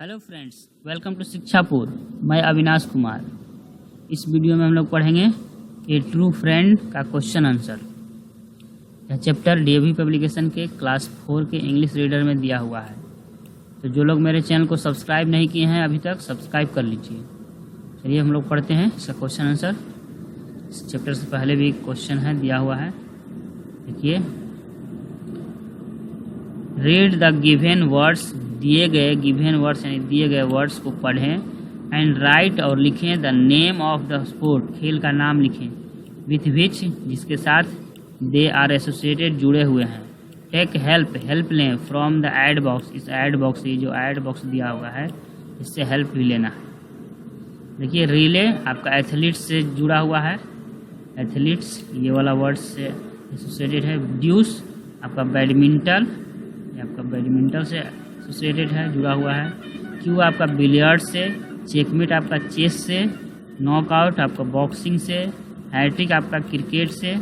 Hello friends, welcome to Shikshapur. मैं अविनाश कुमार। इस video में हम लोग पढ़ेंगे ए ट्रू फ्रेंड का क्वेश्चन आंसर। यह चैप्टर डीएवी पब्लिकेशन के क्लास 4 के इंग्लिश रीडर में दिया हुआ है। तो जो लोग मेरे चैनल को सब्सक्राइब नहीं किए हैं अभी तक, सब्सक्राइब कर लीजिए। चलिए हम लोग पढ़ते हैं इसका क्वेश्चन आंसर। इस चैप्टर से पहले भी क्वेश्चन है दिया हुआ है, देखिए। रीड द गिवन वर्ड्स, दिए गए गिवन वर्ड्स यानी दिए गए वर्ड्स को पढ़ें। एंड राइट और लिखें the name of the sport, खेल का नाम लिखें। विथ विच, जिसके साथ दे आर एसोसिएटेड, जुड़े हुए हैं। टेक हेल्प, हेल्प लें। फ्रॉम द ऐड बॉक्स, इस ऐड बॉक्स से, जो ऐड बॉक्स दिया हुआ है इससे हेल्प भी लेना है। देखिए रिले आपका एथलीट्स से जुड़ा हुआ है, एथलीट्स ये वाला वर्ड से एसोसिएटेड है। ड्यूस आपका बैडमिंटन, ये आपका बैडमिंटन से एसोसिएटेड है, जुड़ा हुआ है। क्यू आपका बिलियर्ड से। चेकमेट आपका चेस से। नॉकआउट आपका बॉक्सिंग से। हैट्रिक आपका क्रिकेट से।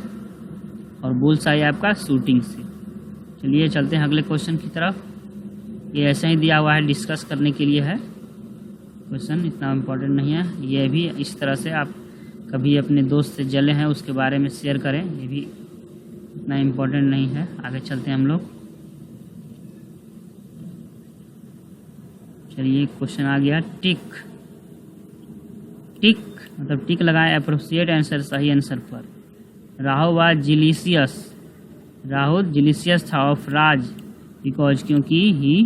और बुलसाई आपका शूटिंग से। चलिए चलते हैं अगले क्वेश्चन की तरफ। ये ऐसा ही दिया हुआ है, डिस्कस करने के लिए है क्वेश्चन, इतना इम्पोर्टेंट नहीं है। ये भी इस तरह से आप कभी अपने दोस्त से जले हैं उसके बारे में शेयर करें, ये भी इतना इम्पोर्टेंट नहीं है। आगे चलते हैं हम लोग। चलिए क्वेश्चन आ गया, टिक। टिक मतलब टिक लगाएं अप्रोप्रिएट आंसर, सही आंसर पर। राहुल वाज जिलीसियस, राहुल जिलीसियस था ऑफ राज बिकॉज, क्योंकि ही,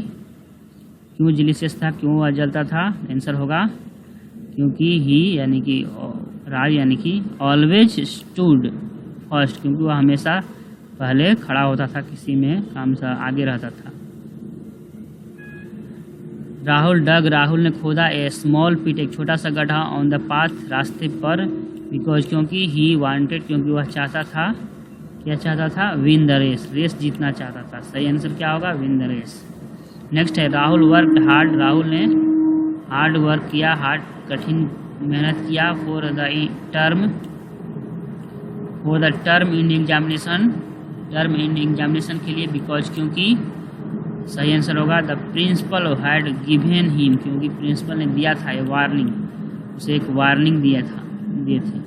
क्यों जिलीसियस था, क्यों वह जलता था, आंसर होगा क्योंकि ही यानी कि राज यानी कि ऑलवेज स्टूड फर्स्ट, क्योंकि वह हमेशा पहले खड़ा होता था, किसी में काम से आगे रहता था। राहुल डग, राहुल ने खोदा ए स्मॉल पिट, एक छोटा सा गड्ढा, ऑन द पाथ, रास्ते पर, बिकॉज क्योंकि ही वांटेड, क्योंकि वह चाहता था, क्या चाहता था, विन द रेस, रेस जीतना चाहता था। सही आंसर क्या होगा, विन द रेस। नेक्स्ट है राहुल वर्कड हार्ड, राहुल ने हार्ड वर्क किया, हार्ड कठिन मेहनत किया, for the term in examination, term in examination के लिए, बिकॉज क्योंकि, सही आंसर होगा the principal had given him, क्योंकि प्रिंसिपल ने दिया था ये वार्निंग, उसे एक वार्निंग दिए थे।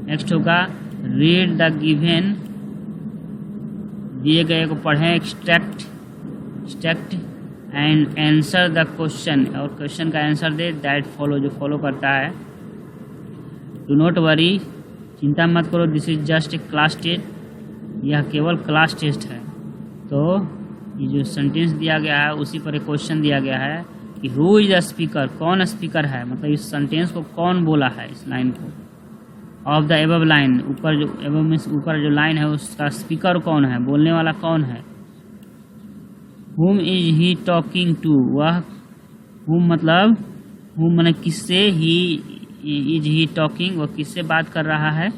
नेक्स्ट होगा रीड द गिवन, दिए गए को पढ़ें, extract and answer the question, और क्वेश्चन का आंसर दे, दैट फॉलो, जो फॉलो करता है। डू नॉट वरी, चिंता मत करो, this is just a class test, यह केवल क्लास टेस्ट है। तो ये जो सेंटेंस दिया गया है उसी पर एक क्वेश्चन दिया गया है कि हु इज द स्पीकर, कौन स्पीकर है, मतलब इस सेंटेंस को कौन बोला है, इस लाइन को। ऑफ द एबव लाइन, ऊपर जो एबव मीन्स ऊपर जो लाइन है उसका स्पीकर कौन है, बोलने वाला कौन है। हुम इज ही टॉकिंग टू, वह, हुम मतलब, हुम माने किससे, ही इज ही टॉकिंग, वह किससे बात कर रहा है।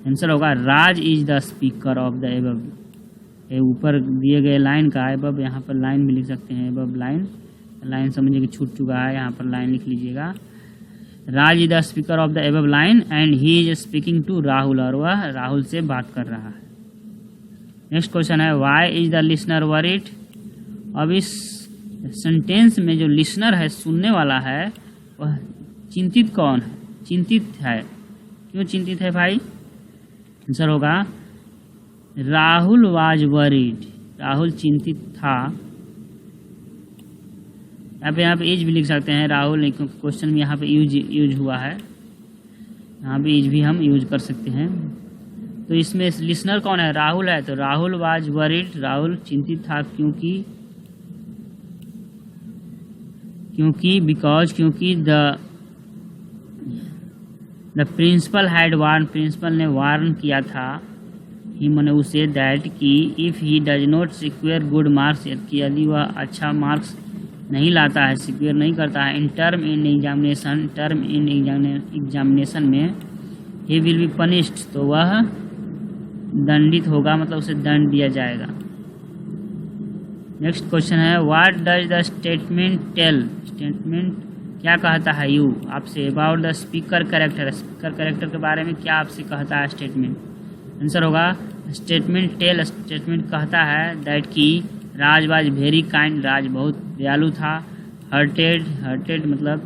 आंसर होगा Raj is the speaker of the above, ऊपर दिए गए लाइन का एबव, यहाँ पर लाइन भी लिख सकते हैं, एबव लाइन, लाइन समझिए कि छूट चुका है, यहाँ पर लाइन लिख लीजिएगा। Raj is the speaker of the above line and he is speaking to Rahul, और वह राहुल से बात कर रहा है। नेक्स्ट क्वेश्चन है why is the listener worried. अब इस सेंटेंस में जो लिसनर है, सुनने वाला है, वह चिंतित कौन है, चिंतित है, क्यों चिंतित है भाई। आंसर होगा राहुल वाज वरीड, राहुल चिंतित था। यहाँ पे इज भी लिख सकते हैं, राहुल नहीं, क्योंकि क्वेश्चन में यहाँ पे यूज हुआ है, यहाँ पे इज भी हम यूज कर सकते हैं। तो इसमें लिसनर कौन है, राहुल है, तो राहुल वाज वरीड, राहुल चिंतित था, क्योंकि बिकॉज, क्योंकि the principal had warn, principal ने वार्न किया था, ही मैंने उसे, दैट कि if he does not secure good marks, कि यदि वह अच्छा मार्क्स नहीं लाता है, सिक्योर नहीं करता है, in term in examination, term in examination में, ही विल बी पनिश्ड, तो वह दंडित होगा, मतलब उसे दंड दिया जाएगा। नेक्स्ट क्वेश्चन है what does the statement tell, statement क्या कहता है यू आपसे, about the speaker character, speaker character के बारे में क्या आपसे कहता है स्टेटमेंट। आंसर होगा स्टेटमेंट टेल, स्टेटमेंट कहता है दैट कि Raj was very kind, Raj बहुत दयालु था, हर्टेड मतलब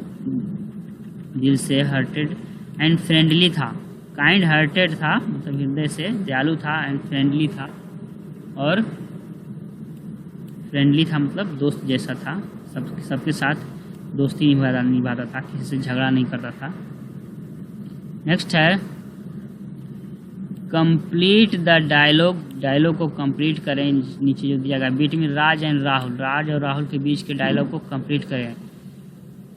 दिल से, हर्टेड एंड फ्रेंडली था। काइंड हार्टेड था मतलब हृदय से दयालु था, एंड फ्रेंडली था, और फ्रेंडली था मतलब दोस्त जैसा था, सबके साथ दोस्ती निभाता था, किसी से झगड़ा नहीं करता था। नेक्स्ट है कंप्लीट द डायलॉग को कंप्लीट करें। नीचे जो दिया गया बिटवीन राज एंड राहुल, राज और राहुल के बीच के डायलॉग को कंप्लीट करें।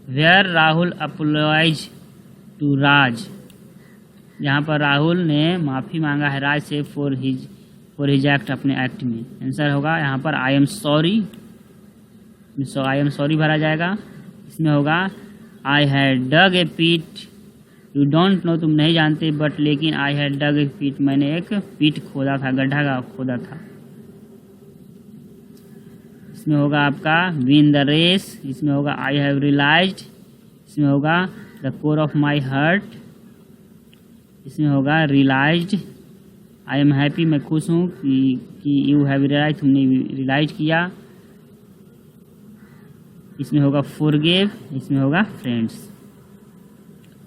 वेयर राहुल अपोलोजाइज टू राज, यहाँ पर राहुल ने माफ़ी मांगा है राज से फॉर हिज एक्ट, अपने एक्ट में। आंसर होगा यहाँ पर आई एम सॉरी भरा जाएगा। इसमें होगा आई हैड डग ए पीट, यू डोंट नो तुम नहीं जानते, बट लेकिन आई हैड डग ए पीट, मैंने एक पीट खोदा था, गड्ढा खोदा था। इसमें होगा आपका विन द रेस, इसमें होगा आई हैव रियलाइज्ड, इसमें होगा the core of my heart, इसमें होगा रियलाइज्ड आई एम हैप्पी, मैं खुश हूँ कि यू हैव रियलाइज, तुमने रियलाइज किया। इसमें होगा फॉरगिव, इसमें होगा फ्रेंड्स।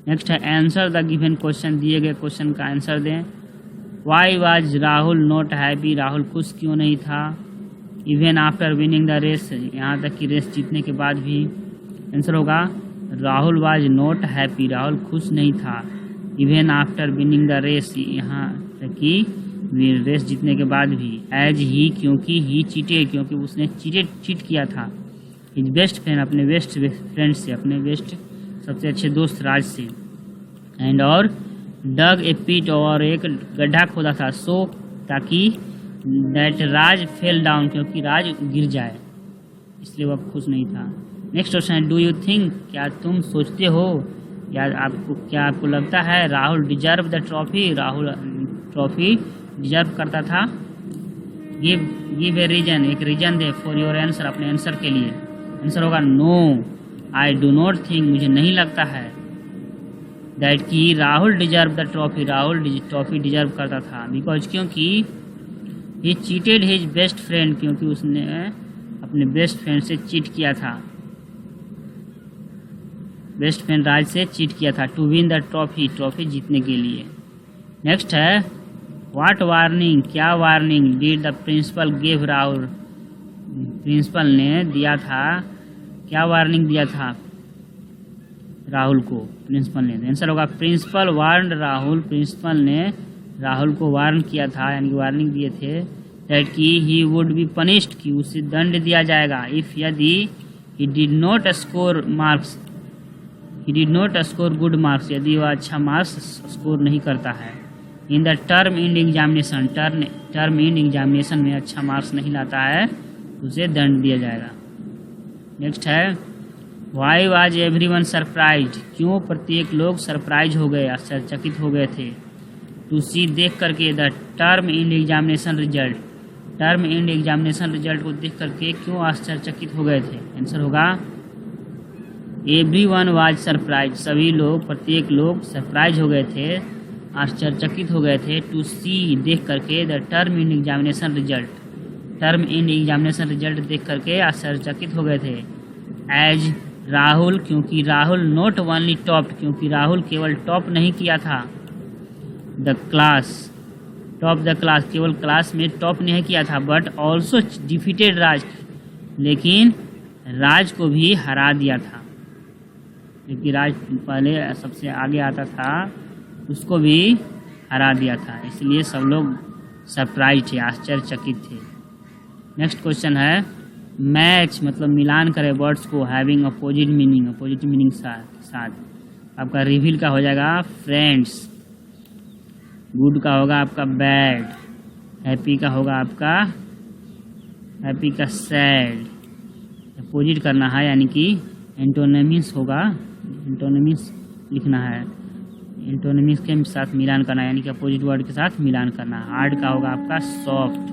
नेक्स्ट है आंसर द गिवन क्वेश्चन, दिए गए क्वेश्चन का आंसर दें। Why was Rahul not happy, Rahul खुश क्यों नहीं था। Even after winning the race, यहाँ तक कि रेस जीतने के बाद भी। आंसर होगा Rahul was not happy, Rahul खुश नहीं था। Even after winning the race, यहाँ तक कि रेस जीतने के बाद भी। एज ही, क्योंकि ही चीटेड, क्योंकि उसने चीट किया था। हिज बेस्ट फ्रेंड, अपने बेस्ट फ्रेंड से, अपने बेस्ट सबसे अच्छे दोस्त राज से। एंड और डग ए पिट, और एक गड्ढा खोदा था, सो ताकि दैट राज फेल डाउन, क्योंकि राज गिर जाए, इसलिए वह खुश नहीं था। नेक्स्ट क्वेश्चन है डू यू थिंक, क्या तुम सोचते हो या आपको लगता है Rahul deserve the trophy, Rahul trophy deserve करता था। गिव ए रीजन, एक रीजन दे फॉर योर आंसर, अपने आंसर के लिए। आंसर होगा no I do not think, मुझे नहीं लगता है दैट कि Rahul deserve the trophy, Rahul trophy deserve करता था। बिकॉज, क्योंकि he cheated his best friend, क्योंकि उसने अपने बेस्ट फ्रेंड से चीट किया था, बेस्ट फ्रेंड राज से चीट किया था टू विन द ट्रॉफी जीतने के लिए। नेक्स्ट है व्हाट वार्निंग, क्या warning did the principal give Rahul, principal ने दिया था, क्या वार्निंग दिया था राहुल को, प्रिंसिपल ने। आंसर होगा प्रिंसिपल वार्न राहुल, प्रिंसिपल ने राहुल को वार्न किया था, यानी वार्निंग दिए थे दैट कि ही वुड बी पनिश्ड, कि उसे दंड दिया जाएगा इफ, यदि he did not score marks, he did not score good marks, यदि वह अच्छा मार्क्स स्कोर नहीं करता है। In the term and examination, term and examination में अच्छा मार्क्स नहीं लाता है, उसे दंड दिया जाएगा। नेक्स्ट है वाई वाज एवरीवन सरप्राइज्ड, क्यों प्रत्येक लोग सरप्राइज हो गए, आश्चर्यचकित हो गए थे। टू सी, देख करके, the term and examination result, term and examination result को देख करके क्यों आश्चर्यचकित हो गए थे। आंसर होगा एवरीवन वाज सरप्राइज, सभी लोग, प्रत्येक लोग सरप्राइज हो गए थे, आश्चर्यचकित हो गए थे। टू सी, देख करके, the term in examination result, term in examination result देख करके आश्चर्यचकित हो गए थे। एज राहुल, क्योंकि राहुल नॉट ओनली टॉप्ड, क्योंकि राहुल केवल टॉप नहीं किया था the class, top the class, केवल क्लास में टॉप नहीं किया था, बट ऑल्सो डिफीटेड राज, लेकिन राज को भी हरा दिया था, क्योंकि राज पहले सबसे आगे आता था, उसको भी हरा दिया था, इसलिए सब लोग सरप्राइज थे, आश्चर्यचकित थे। नेक्स्ट क्वेश्चन है मैच, मतलब मिलान करें वर्ड्स को हैविंग अपोजिट मीनिंग साथ। आपका रिवील का हो जाएगा फ्रेंड्स, गुड का होगा आपका बैड, हैप्पी का होगा आपका हैप्पी का सैड। अपोजिट करना है, यानी कि एंटोनिम्स होगा, एंटोनिम्स लिखना है, एंटोनिम्स के साथ मिलान करना, यानी कि अपोजिट वर्ड के साथ मिलान करना। हार्ड का होगा आपका सॉफ्ट,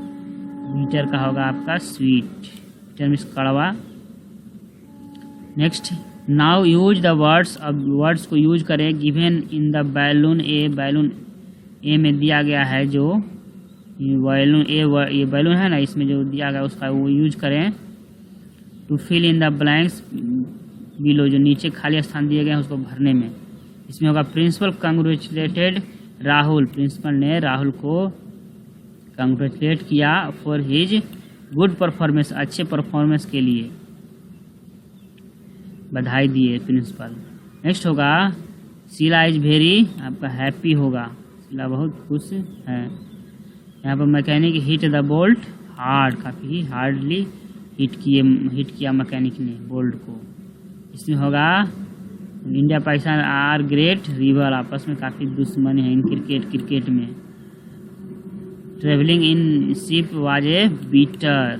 मीटर का होगा आपका स्वीट, मीटर मीन्स कड़वा। Next now use the words, अब वर्ड्स को यूज करें given in the balloon A, balloon A में दिया गया है जो बैलून ए, ये बैलून है ना, इसमें जो दिया गया उसका वो यूज करें to fill in the blanks, below, जो नीचे खाली स्थान दिए गए हैं उसको भरने में। इसमें होगा प्रिंसिपल कंग्रेचुलेटेड राहुल, प्रिंसिपल ने राहुल को कंग्रेचुलेट किया फॉर हिज गुड परफॉर्मेंस, अच्छे परफॉर्मेंस के लिए बधाई दिए प्रिंसिपल। नेक्स्ट होगा शीला इज वेरी, आपका हैप्पी होगा, शीला बहुत खुश है। यहाँ पर mechanic hit the bolt hard, काफ़ी हार्डली हिट किया मैकेनिक ने बोल्ट को। इसमें होगा India Pakistan are great rival, आपस में काफ़ी दुश्मनी है इन क्रिकेट में। Travelling in ship was a better.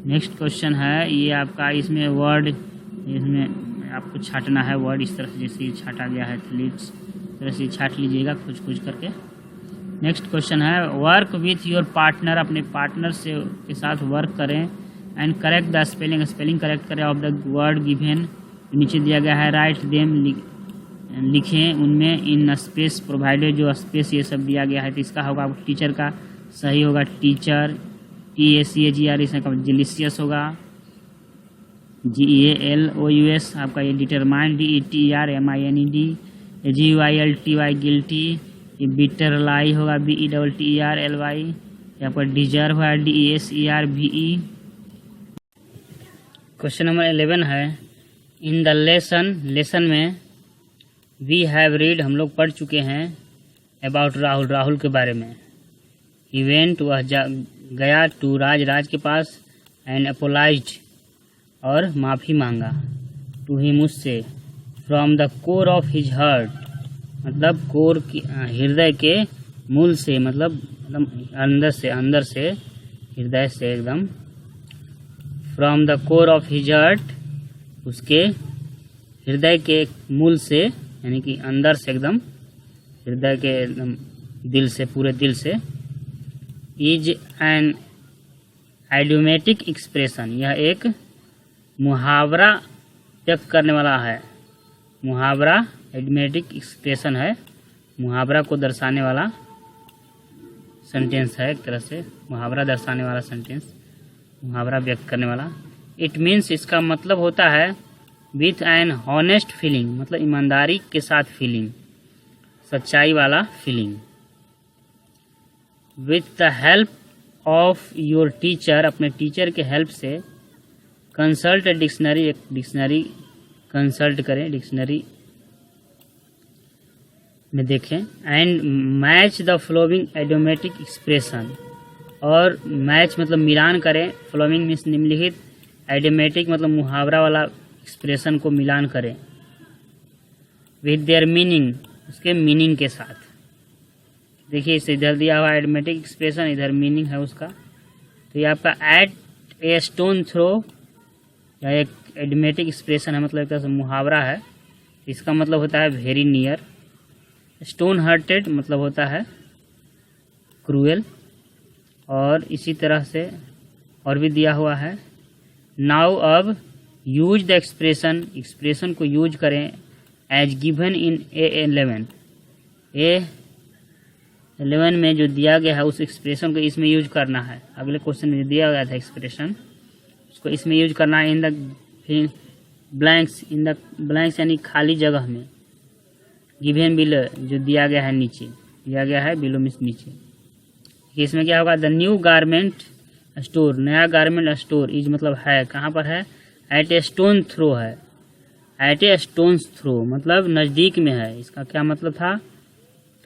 Next question है ये आपका, इसमें वर्ड, इसमें आपको छाटना है वर्ड इस तरह से जैसे छाटा गया है, इस तरह से छाट लीजिएगा कुछ करके। नेक्स्ट क्वेश्चन है वर्क विथ योर पार्टनर, अपने पार्टनर से के साथ वर्क करें and correct the spelling, spelling correct करें ऑफ द वर्ड गिवन, नीचे दिया गया है राइट देम, लिखें उनमें इन स्पेस प्रोवाइडेड, जो स्पेस ये सब दिया गया है। तो इसका होगा टीचर का सही होगा टीचर, TACHER, इसका डिलीशियस होगा, GALOUS आपका ये डिटरमाइंड, DETERMINED, GUILTY गिल्टी, ये बिटर लाई होगा BETTERLY, ये आपका डिजर्व है DESERVE। क्वेश्चन नंबर 11 है इन द लेसन में वी हैव रीड, हम लोग पढ़ चुके हैं अबाउट राहुल, राहुल के बारे में। इवेंट, वह गया टू राज के पास एंड अपोलाइज्ड, और माफ़ी मांगा, टू ही, मुझसे, from the core of his heart, मतलब कोर की हृदय के मूल से, मतलब अंदर से हृदय से एकदम, from the core of his heart, उसके हृदय के मूल से, यानी कि अंदर से एकदम, हृदय के एकदम दिल से, पूरे दिल से। इज एन आइडियोमेटिक एक्सप्रेशन, यह एक मुहावरा व्यक्त करने वाला है, मुहावरा आइडियोमेटिक एक्सप्रेशन है, मुहावरा को दर्शाने वाला सेंटेंस है, एक तरह से मुहावरा दर्शाने वाला सेंटेंस, मुहावरा व्यक्त करने वाला। इट मीन्स, इसका मतलब होता है विथ एन हॉनेस्ट फीलिंग, मतलब ईमानदारी के साथ फीलिंग, सच्चाई वाला feeling. With the help of your teacher, अपने टीचर के हेल्प से, कंसल्ट डिक्शनरी, एक डिक्शनरी कंसल्ट करें, डिक्शनरी में देखें, and match the flowing idiomatic expression, और मैच मतलब मिलान करें, फ्लोइंग मीन्स निम्नलिखित, आइडियोमेटिक मतलब मुहावरा वाला एक्सप्रेशन को मिलान करें, विद देयर मीनिंग, उसके मीनिंग के साथ। देखिए इसे इधर दिया हुआ आइडियोमेटिक एक्सप्रेशन, इधर मीनिंग है उसका। तो ये आपका एट ए स्टोन थ्रो, या एक आइडियोमेटिक एक्सप्रेशन है, मतलब एक तरह से मुहावरा है। इसका मतलब होता है वेरी नियर। स्टोन हार्टेड मतलब होता है क्रूएल, और इसी तरह से और भी दिया हुआ है। नाउ, अब यूज द एक्सप्रेशन, एक्सप्रेशन को यूज करें as given in A11, A11 में जो दिया गया है उस एक्सप्रेशन को इसमें यूज करना है। अगले क्वेश्चन में दिया गया था एक्सप्रेशन, उसको इसमें यूज करना है। इन the blanks, in the blanks यानी खाली जगह में। गिवन बिलो, जो दिया गया है नीचे, दिया गया है बिलो मीन्स नीचे। इसमें क्या होगा, द न्यू गारमेंट स्टोर, नया गारमेंट स्टोर, इज मतलब है, कहाँ पर है, एट ए स्टोन थ्रो है, एट ए स्टोन थ्रो मतलब नज़दीक में है। इसका क्या मतलब था,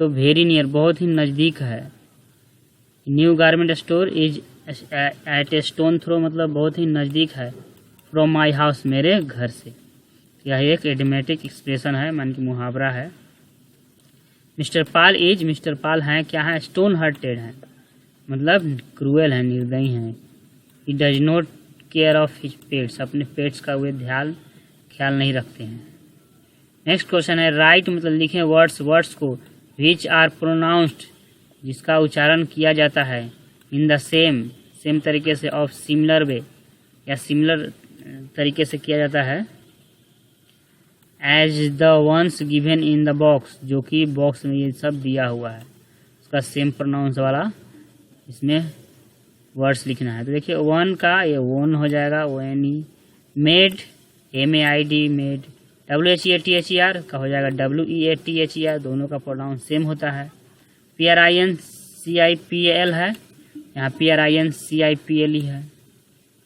तो वेरी नियर, बहुत ही नज़दीक है। New garment store is at a stone throw मतलब बहुत ही नज़दीक है, फ्रॉम माई हाउस, मेरे घर से। यह एक आइडियोमेटिक एक्सप्रेशन है, मान की मुहावरा है। मिस्टर पाल इज, मिस्टर पाल हैं क्या है, स्टोन हार्टेड है, मतलब क्रूएल है, निर्दयी हैं। ही does not care of his pets, अपने पेट्स का वे ख्याल नहीं रखते हैं। नेक्स्ट क्वेश्चन है राइट, मतलब लिखें वर्ड्स, वर्ड्स को विच आर प्रोनाउंस्ड, जिसका उच्चारण किया जाता है, इन द सेम तरीके से, ऑफ सिमिलर वे, या सिमिलर तरीके से किया जाता है, as the ones given in the box, जो कि बॉक्स में ये सब दिया हुआ है, उसका सेम प्रोनाउंस वाला इसमें वर्ड्स लिखना है। तो देखिए वन का ये वन हो जाएगा, ONE, made MAID made, WHEATHER का हो जाएगा WEATHER, दोनों का प्रोनाउन सेम होता है। PRINCIPAL है, यहाँ PRINCIPL ही है,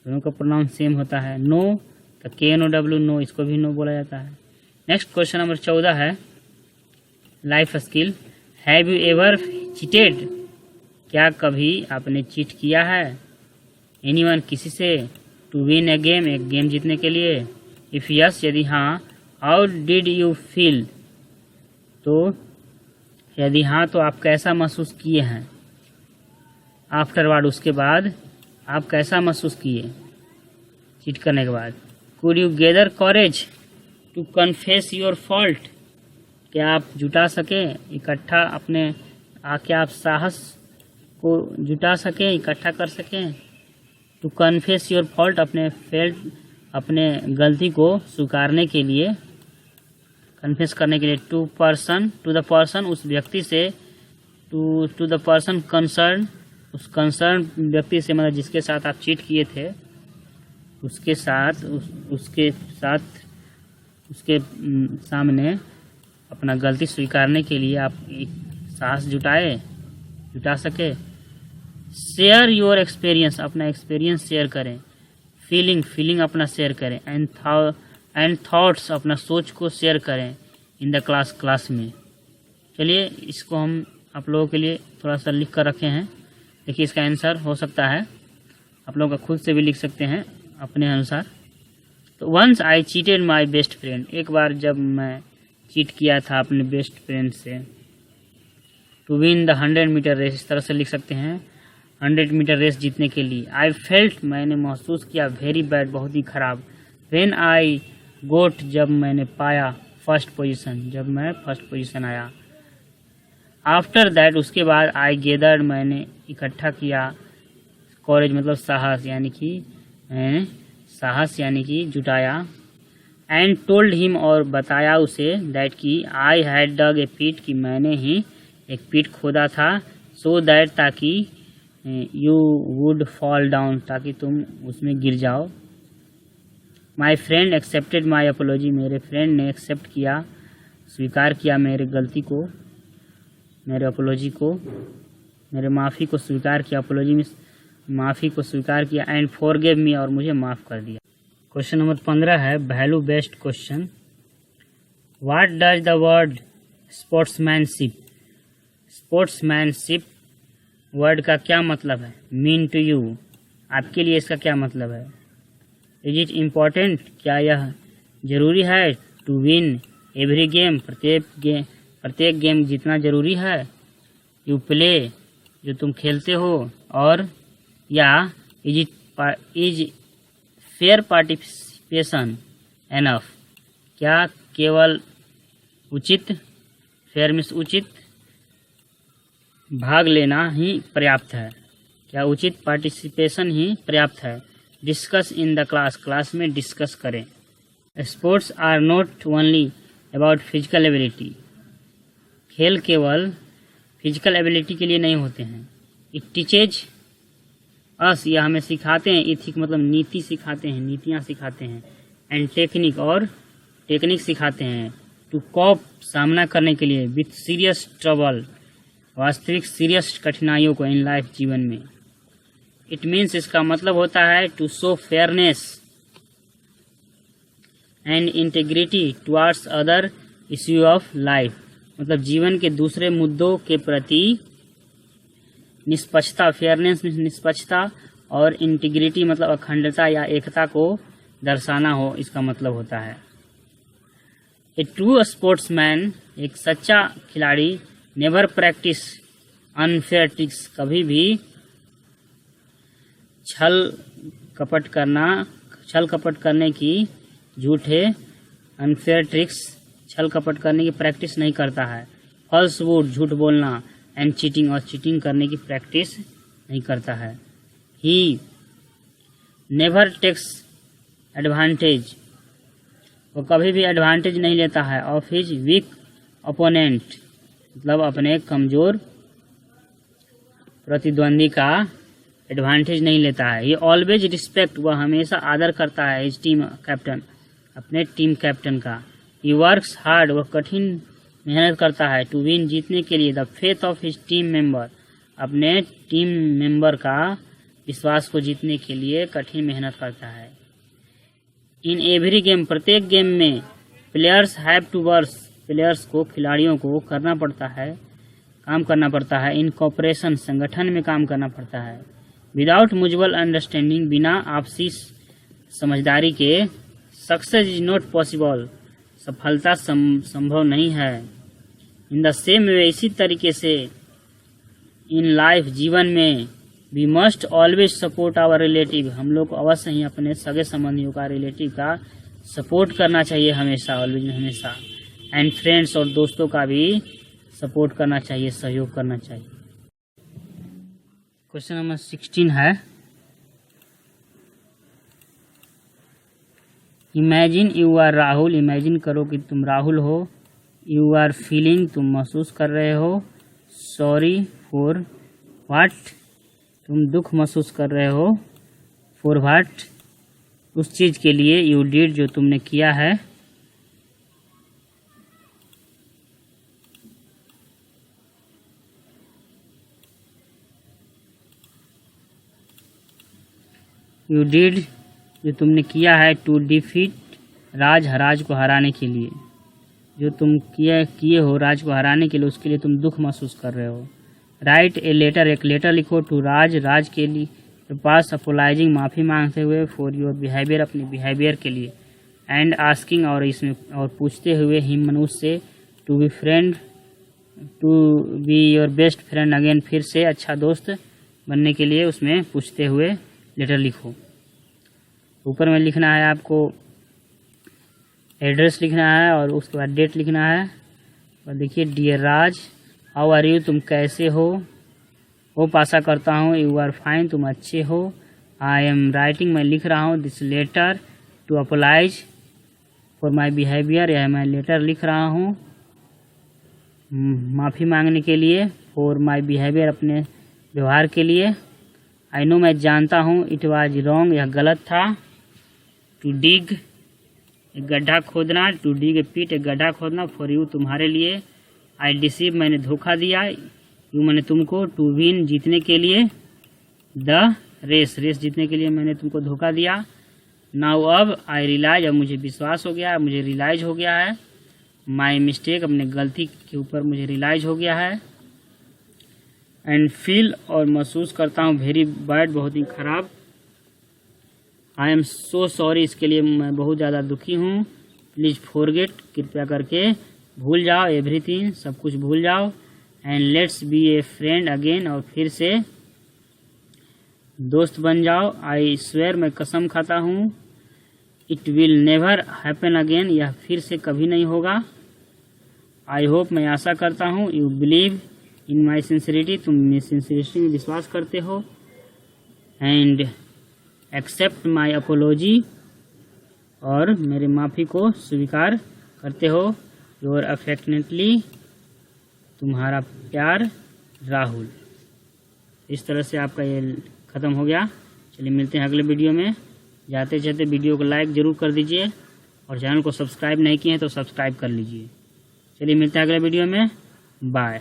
दोनों का प्रोनाउन सेम होता है। नो तो KNOW नो, इसको भी नो बोला जाता है। नेक्स्ट क्वेश्चन नंबर 14 है life skill. Have you ever cheated, क्या कभी आपने चीट किया है? एनीवन, किसी से? टू विन ए गेम, एक गेम जीतने के लिए? इफ़ यस, यदि हाँ, हाउ डिड यू फील, तो यदि हाँ तो आप कैसा महसूस किए हैं? आफ्टरवर्ड, उसके बाद आप कैसा महसूस किए चीट करने के बाद? Could you gather courage to confess your fault, क्या आप जुटा सकें इकट्ठा अपने क्या आप साहस को जुटा सकें, इकट्ठा कर सकें? टू कन्फेस योर फॉल्ट, अपने गलती को स्वीकारने के लिए, कन्फेस करने के लिए। टू द पर्सन, उस व्यक्ति से। टू द पर्सन कंसर्न, उस कंसर्न व्यक्ति से, मतलब जिसके साथ आप चीट किए थे उसके सामने अपना गलती स्वीकारने के लिए आप एक साहस जुटा सके। शेयर योर एक्सपीरियंस, अपना एक्सपीरियंस शेयर करें। फीलिंग अपना शेयर करें। एंड थॉट्स, अपना सोच को शेयर करें इन द क्लास में। चलिए इसको हम आप लोगों के लिए थोड़ा सा लिख कर रखे हैं। देखिए इसका आंसर हो सकता है आप लोगों का खुद से भी लिख सकते हैं अपने अनुसार। तो once I cheated my best friend, एक बार जब मैं चीट किया था अपने बेस्ट फ्रेंड से। To win the 100 metre race, इस तरह से लिख सकते हैं 100 मीटर रेस जीतने के लिए। आई फेल्ट, मैंने महसूस किया, वेरी बैड, बहुत ही खराब। व्हेन आई गोट, जब मैंने पाया, फर्स्ट पोजीशन, जब मैं फर्स्ट पोजीशन आया। आफ्टर दैट, उसके बाद आई गेदर्ड, मैंने इकट्ठा किया। कॉरेज मतलब साहस, यानी कि जुटाया। एंड टोल्ड हिम, और बताया उसे, दैट कि आई हैड डग ए पिट, कि मैंने ही एक पिट खोदा था। सो दैट, ताकि यू वुड फॉल डाउन, ताकि तुम उसमें गिर जाओ। My friend accepted my apology, मेरे फ्रेंड ने एक्सेप्ट किया, स्वीकार किया मेरे गलती को, मेरे अपोलॉजी को, मेरे माफ़ी को स्वीकार किया। अपोलॉजी में माफ़ी को स्वीकार किया। एंड फॉरगिव मी, और मुझे माफ़ कर दिया। क्वेश्चन नंबर 15 है value based question. What does the word sportsmanship, sportsmanship word का क्या मतलब है? मीन टू यू, आपके लिए इसका क्या मतलब है? इज इट इम्पोर्टेंट, क्या यह जरूरी है? टू विन एवरी गेम, प्रत्येक गेम जीतना जरूरी है? यू प्ले, जो तुम खेलते हो, और या इज फेयर पार्टिसिपेशन एनफ, क्या केवल उचित, फेयर मीन्स उचित, भाग लेना ही पर्याप्त है? क्या उचित पार्टिसिपेशन ही पर्याप्त है? डिस्कस इन द क्लास में डिस्कस करें। Sports are not only about physical ability, खेल केवल फिजिकल एबिलिटी के लिए नहीं होते हैं। इट टीचेज अस, यह हमें सिखाते हैं। इथिक मतलब नीति सिखाते हैं, नीतियाँ सिखाते हैं। एंड टेक्निक, और टेक्निक सिखाते हैं। टू कॉप, सामना करने के लिए। विथ सीरियस ट्रबल, वास्तविक सीरियस कठिनाइयों को इन लाइफ, जीवन में। इट मीन्स, इसका मतलब होता है to show fairness and integrity towards other issue of life, मतलब जीवन के दूसरे मुद्दों के प्रति निष्पक्षता। फेयरनेस में निष्पक्षता, और इंटीग्रिटी मतलब अखंडता या एकता को दर्शाना हो, इसका मतलब होता है। ए ट्रू स्पोर्ट्समैन, एक सच्चा खिलाड़ी, नेवर प्रैक्टिस अनफेयर ट्रिक्स, कभी भी छल कपट करने की, झूठे अनफेयर ट्रिक्स, छल कपट करने की प्रैक्टिस नहीं करता है। फॉल्सवुड, झूठ बोलना। एंड चीटिंग, और चीटिंग करने की प्रैक्टिस नहीं करता है। ही नेवर टेक्स एडवांटेज, वो कभी भी एडवांटेज नहीं लेता है। ऑफ हिज वीक ओपोनेंट, मतलब अपने कमजोर प्रतिद्वंदी का एडवांटेज नहीं लेता है। ये ऑलवेज रिस्पेक्ट, वह हमेशा आदर करता है। हिज टीम कैप्टन, अपने टीम कैप्टन का। ही वर्क्स हार्ड, वह कठिन मेहनत करता है, टू विन जीतने के लिए, the faith of his team member, अपने टीम मेंबर का विश्वास को जीतने के लिए कठिन मेहनत करता है। इन एवरी गेम, प्रत्येक गेम में, players have to work, players को, खिलाड़ियों को करना पड़ता है, काम करना पड़ता है। इन कॉपरेशन, संगठन में काम करना पड़ता है। विदाउट म्यूचुअल अंडरस्टैंडिंग, बिना आपसी समझदारी के, सक्सेस इज नॉट पॉसिबल, सफलता संभव नहीं है। इन द सेम वे, इसी तरीके से, इन लाइफ, जीवन में, we must always support our relative, हम लोग को अवश्य ही अपने सगे संबंधियों का, रिलेटिव का सपोर्ट करना चाहिए हमेशा, ऑलवेज हमेशा। एंड फ्रेंड्स, और दोस्तों का भी सपोर्ट करना चाहिए, सहयोग करना चाहिए। क्वेश्चन नंबर 16 है, imagine you are Rahul, imagine करो कि तुम राहुल हो। यू आर फीलिंग, तुम महसूस कर रहे हो। सॉरी फॉर व्हाट, तुम दुख महसूस कर रहे हो। फॉर व्हाट, उस चीज़ के लिए। यू डिड, जो तुमने किया है। यू डिड, जो तुमने किया है। टू डिफीट राज, राज को हराने के लिए, जो तुम किए हो राज को हराने के लिए, उसके लिए तुम दुख महसूस कर रहे हो। राइट ए लेटर, एक लेटर लिखो। टू राज, राज के लिए पास, अपोलाइजिंग, माफ़ी मांगते हुए। फॉर योर बिहेवियर, अपने बिहेवियर के लिए। एंड आस्किंग, और इसमें और पूछते हुए, हिम, मनुष्य से। To be friend, to be your best friend again, फिर से अच्छा दोस्त बनने के लिए, उसमें पूछते हुए लेटर लिखो। ऊपर में लिखना है आपको एड्रेस लिखना है, और उसके बाद डेट लिखना है। और देखिए, dear Raj, how are you, तुम कैसे हो। होप, आशा करता हूँ। यू आर फाइन, तुम अच्छे हो। आई एम राइटिंग, मैं लिख रहा हूँ। This letter to apologise for my behaviour, यह मैं लेटर लिख रहा हूँ माफ़ी मांगने के लिए। फॉर माई बिहेवियर, अपने व्यवहार के लिए। आई नो, मैं जानता हूँ। इट वाज रॉन्ग, यह गलत था। टू डिग, एक गड्ढा खोदना। टू डिग ए पिट, एक गड्ढा खोदना। फॉर यू, तुम्हारे लिए। आई डिसीव, मैंने धोखा दिया। यू, मैंने तुमको। टू विन, जीतने के लिए। द रेस, रेस जीतने के लिए मैंने तुमको धोखा दिया। नाउ, अब। आई रियलाइज, अब मुझे विश्वास हो गया, मुझे रियलाइज हो गया है। माई मिस्टेक, अपने गलती के ऊपर मुझे रियलाइज हो गया है। एंड फील, और महसूस करता हूँ। वेरी बैड, बहुत ही खराब। आई एम सो सॉरी, इसके लिए मैं बहुत ज़्यादा दुखी हूँ। प्लीज़ फॉरगेट, कृपया करके भूल जाओ। एवरीथिंग, सब कुछ भूल जाओ। And let's be A friend again, और फिर से दोस्त बन जाओ। आई स्वेयर, मैं कसम खाता हूँ। It will never happen again, यह फिर से कभी नहीं होगा। आई होप, मैं आशा करता हूँ। You believe in my sincerity, तुम मेरी सिंसियरिटी में विश्वास करते हो। एंड एक्सेप्ट माई अपोलॉजी, और मेरे माफ़ी को स्वीकार करते हो। योर अफेक्शनेटली, तुम्हारा प्यार, राहुल। इस तरह से आपका ये ख़त्म हो गया। चलिए, मिलते हैं अगले वीडियो में। जाते जाते वीडियो को लाइक ज़रूर कर दीजिए, और चैनल को सब्सक्राइब नहीं किए हैं तो सब्सक्राइब कर लीजिए। चलिए, मिलते हैं अगले वीडियो में। बाय।